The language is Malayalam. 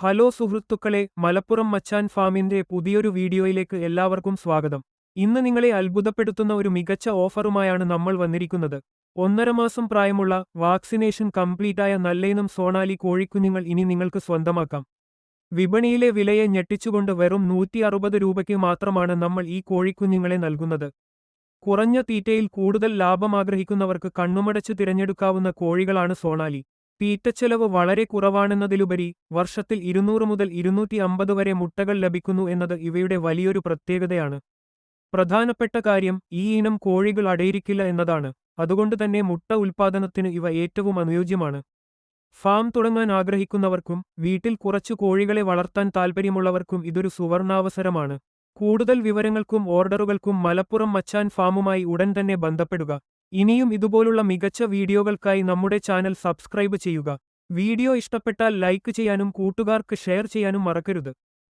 ഹലോ സുഹൃത്തുക്കളെ, മലപ്പുറം മച്ചാൻ ഫാമിന്റെ പുതിയൊരു വീഡിയോയിലേക്ക് എല്ലാവർക്കും സ്വാഗതം. ഇന്ന് നിങ്ങളെ അത്ഭുതപ്പെടുത്തുന്ന ഒരു മികച്ച ഓഫറുമായാണ് നമ്മൾ വന്നിരിക്കുന്നത്. 1.5 മാസം പ്രായമുള്ള വാക്സിനേഷൻ കംപ്ലീറ്റായ നല്ലയിനം സോണാലി കോഴിക്കുഞ്ഞുങ്ങൾ ഇനി നിങ്ങൾക്ക് സ്വന്തമാക്കാം. വിപണിയിലെ വിലയെ ഞെട്ടിച്ചുകൊണ്ട് വെറും 160 രൂപയ്ക്ക് മാത്രമാണ് നമ്മൾ ഈ കോഴിക്കുഞ്ഞുങ്ങളെ നൽകുന്നത്. കുറഞ്ഞ തീറ്റയിൽ കൂടുതൽ ലാഭം ആഗ്രഹിക്കുന്നവർക്ക് കണ്ണുമടച്ച് തിരഞ്ഞെടുക്കാവുന്ന കോഴികളാണ് സോണാലി. തീറ്റച്ചെലവ് വളരെ കുറവാണെന്നതിലുപരി വർഷത്തിൽ 200 മുതൽ 250 വരെ മുട്ടകൾ ലഭിക്കുന്നു എന്നത് ഇവയുടെ വലിയൊരു പ്രത്യേകതയാണ്. പ്രധാനപ്പെട്ട കാര്യം, ഈ ഇനം കോഴികൾ അടയിരിക്കില്ല എന്നതാണ്. അതുകൊണ്ടുതന്നെ മുട്ട ഉൽപ്പാദനത്തിന് ഇവ ഏറ്റവും അനുയോജ്യമാണ്. ഫാം തുടങ്ങാൻ ആഗ്രഹിക്കുന്നവർക്കും വീട്ടിൽ കുറച്ചു കോഴികളെ വളർത്താൻ താൽപ്പര്യമുള്ളവർക്കും ഇതൊരു സുവർണാവസരമാണ്. കൂടുതൽ വിവരങ്ങൾക്കും ഓർഡറുകൾക്കും മലപ്പുറം മച്ചാൻ ഫാമുമായി ഉടൻ തന്നെ ബന്ധപ്പെടുക. ഇനിയും ഇതുപോലുള്ള മികച്ച വീഡിയോകൾക്കായി നമ്മുടെ ചാനൽ സബ്സ്ക്രൈബ് ചെയ്യുക. വീഡിയോ ഇഷ്ടപ്പെട്ടാൽ ലൈക്ക് ചെയ്യാനും കൂട്ടുകാർക്ക് ഷെയർ ചെയ്യാനും മറക്കരുത്.